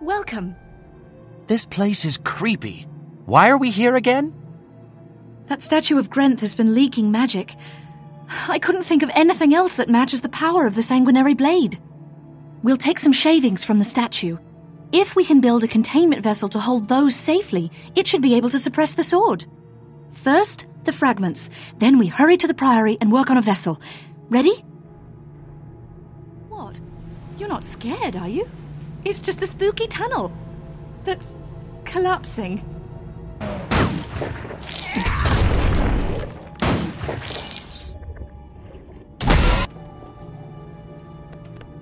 Welcome. This place is creepy. Why are we here again? That statue of Grenth has been leaking magic. I couldn't think of anything else that matches the power of the sanguinary blade. We'll take some shavings from the statue. If we can build a containment vessel to hold those safely, it should be able to suppress the sword. First, the fragments. Then we hurry to the priory and work on a vessel. Ready? What? You're not scared, are you? It's just a spooky tunnel that's collapsing.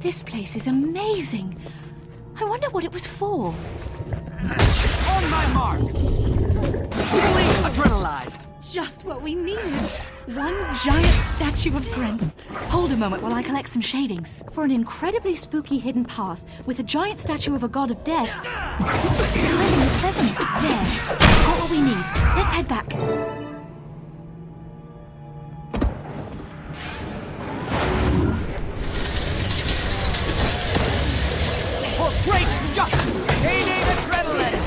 This place is amazing. I wonder what it was for. On my mark! Fully adrenalized. Just what we needed. One giant statue of Grenth. Hold a moment while I collect some shavings. For an incredibly spooky hidden path with a giant statue of a god of death, this was surprisingly pleasant. There. Got what we need. Let's head back. For great justice! Gaining adrenaline!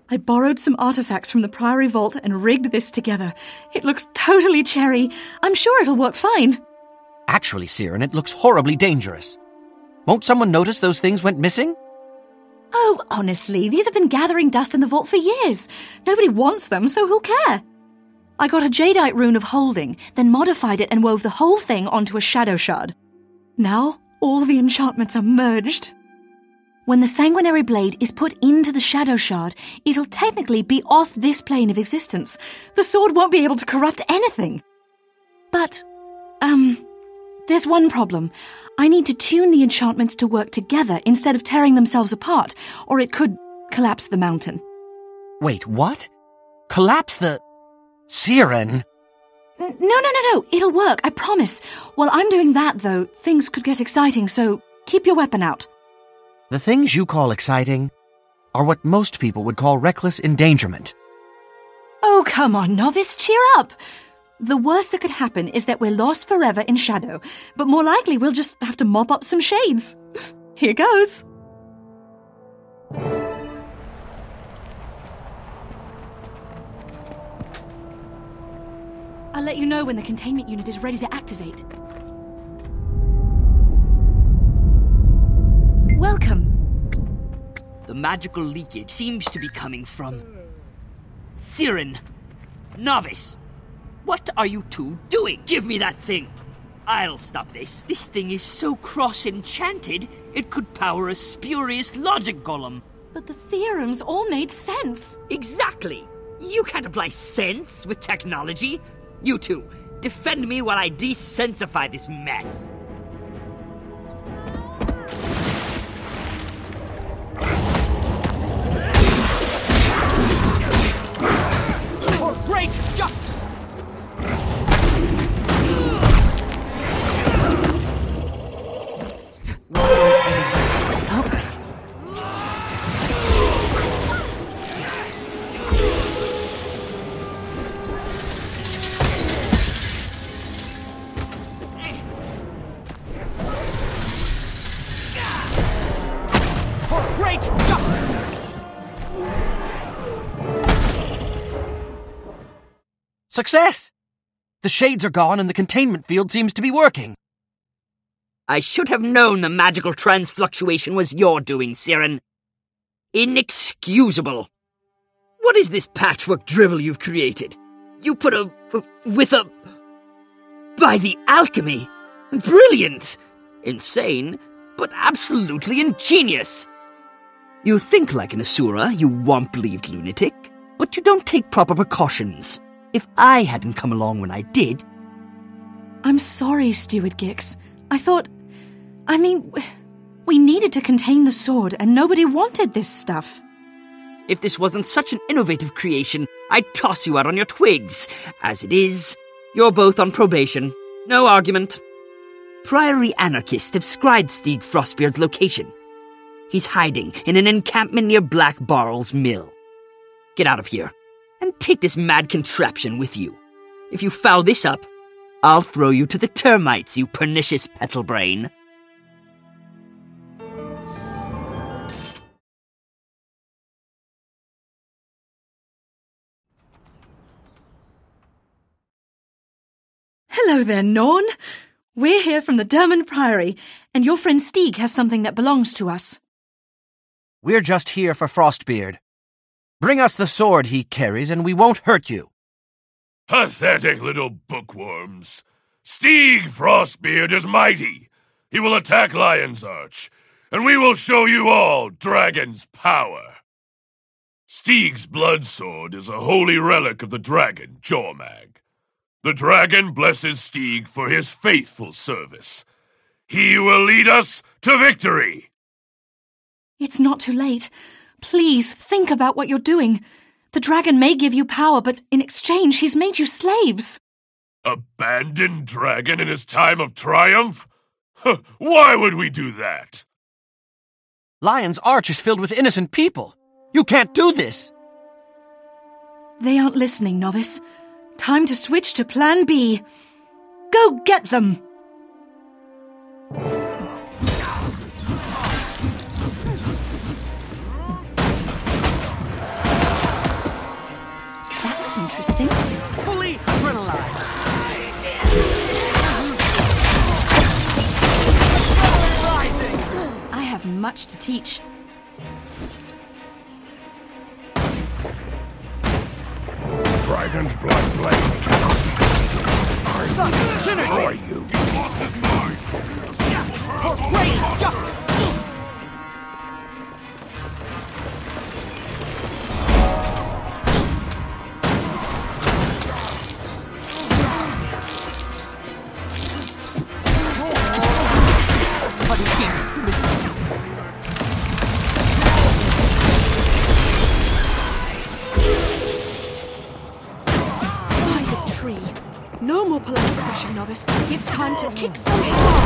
I borrowed some artifacts from the Priory Vault and rigged this together. It looks totally cherry. I'm sure it'll work fine. Actually, Siren, it looks horribly dangerous. Won't someone notice those things went missing? Oh, honestly, these have been gathering dust in the vault for years. Nobody wants them, so who'll care? I got a jadeite rune of holding, then modified it and wove the whole thing onto a shadow shard. Now, all the enchantments are merged. When the sanguinary blade is put into the shadow shard, it'll technically be off this plane of existence. The sword won't be able to corrupt anything. But, there's one problem. I need to tune the enchantments to work together instead of tearing themselves apart, or it could collapse the mountain. Wait, what? Collapse the... Siren? No. It'll work, I promise. While I'm doing that, though, things could get exciting, so keep your weapon out. The things you call exciting are what most people would call reckless endangerment. Oh, come on, novice, cheer up. The worst that could happen is that we're lost forever in shadow, but more likely we'll just have to mop up some shades. Here goes. I'll let you know when the containment unit is ready to activate. Welcome. The magical leakage seems to be coming from... Siren. Novice. What are you two doing? Give me that thing. I'll stop this. This thing is so cross-enchanted, it could power a spurious logic golem. But the theorems all made sense. Exactly. You can't apply sense with technology. You two, defend me while I desensify this mess. Great justice! Help me. For great justice! Success! The shades are gone and the containment field seems to be working. I should have known the magical transfluctuation was your doing, Siren. Inexcusable. What is this patchwork drivel you've created? You put by the alchemy! Brilliant! Insane, but absolutely ingenious. You think like an Asura, you womp-leaved lunatic, but you don't take proper precautions. If I hadn't come along when I did, I'm sorry, Steward Gix. We needed to contain the sword, and nobody wanted this stuff. If this wasn't such an innovative creation, I'd toss you out on your twigs. As it is, you're both on probation. No argument. Priory anarchists have scried Stieg Frostbeard's location. He's hiding in an encampment near Black Barrel's mill. Get out of here, and take this mad contraption with you. If you foul this up, I'll throw you to the termites, you pernicious petal brain. Hello there, Norn. We're here from the Dermond Priory, and your friend Stieg has something that belongs to us. We're just here for Frostbeard. Bring us the sword he carries, and we won't hurt you. Pathetic little bookworms. Stieg Frostbeard is mighty. He will attack Lion's Arch, and we will show you all Dragon's power. Stieg's blood sword is a holy relic of the dragon, Jormag. The dragon blesses Stieg for his faithful service. He will lead us to victory. It's not too late. Please, think about what you're doing. The dragon may give you power, but in exchange, he's made you slaves. Abandon dragon in his time of triumph? Why would we do that? Lion's Arch is filled with innocent people. You can't do this. They aren't listening, Novice. Time to switch to Plan B. Go get them! That was interesting. Fully adrenalized. I have much to teach. Dragon's blood blade. Synergy. You. He lost his mind. For great justice. No more polite discussion, Novice. It's time to kick some ass.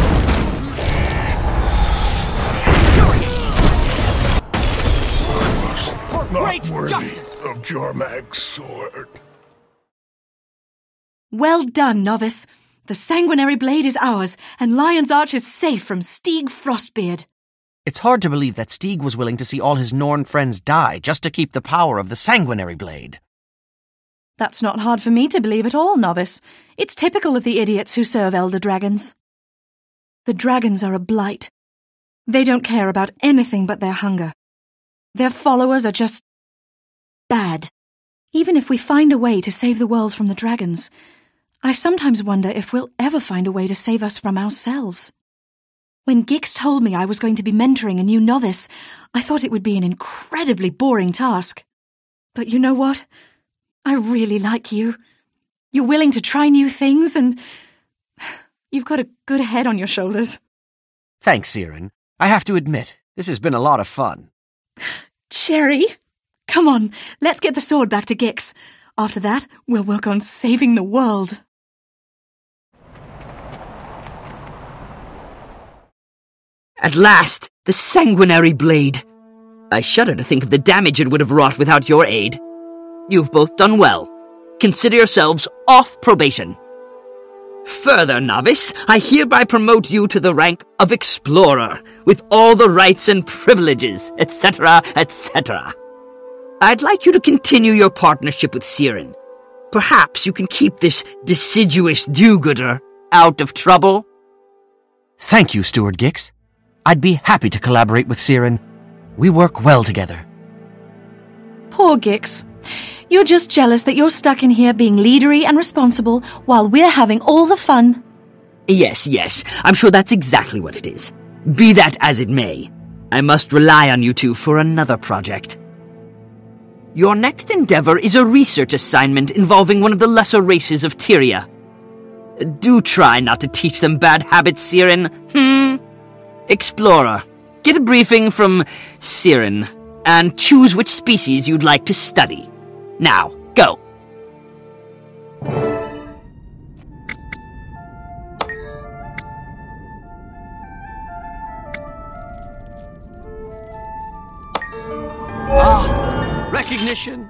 For great justice. Of Jormag's sword. Well done, Novice. The sanguinary blade is ours, and Lion's Arch is safe from Stieg Frostbeard. It's hard to believe that Stieg was willing to see all his Norn friends die just to keep the power of the sanguinary blade. That's not hard for me to believe at all, Novice. It's typical of the idiots who serve Elder Dragons. The dragons are a blight. They don't care about anything but their hunger. Their followers are just bad. Even if we find a way to save the world from the dragons, I sometimes wonder if we'll ever find a way to save us from ourselves. When Gix told me I was going to be mentoring a new novice, I thought it would be an incredibly boring task. But you know what? I really like you. You're willing to try new things, and you've got a good head on your shoulders. Thanks, Siren. I have to admit, this has been a lot of fun. Cherry, come on, let's get the sword back to Gix. After that, we'll work on saving the world. At last, the sanguinary blade. I shudder to think of the damage it would have wrought without your aid. You've both done well. Consider yourselves off probation. Further, Novice, I hereby promote you to the rank of Explorer, with all the rights and privileges, etc., etc. I'd like you to continue your partnership with Siren. Perhaps you can keep this deciduous do-gooder out of trouble. Thank you, Steward Gix. I'd be happy to collaborate with Siren. We work well together. Poor Gix. You're just jealous that you're stuck in here being leadery and responsible while we're having all the fun. Yes, I'm sure that's exactly what it is. Be that as it may, I must rely on you two for another project. Your next endeavor is a research assignment involving one of the lesser races of Tyria. Do try not to teach them bad habits, Siren. Explorer, get a briefing from Siren, and choose which species you'd like to study. Now, go. Recognition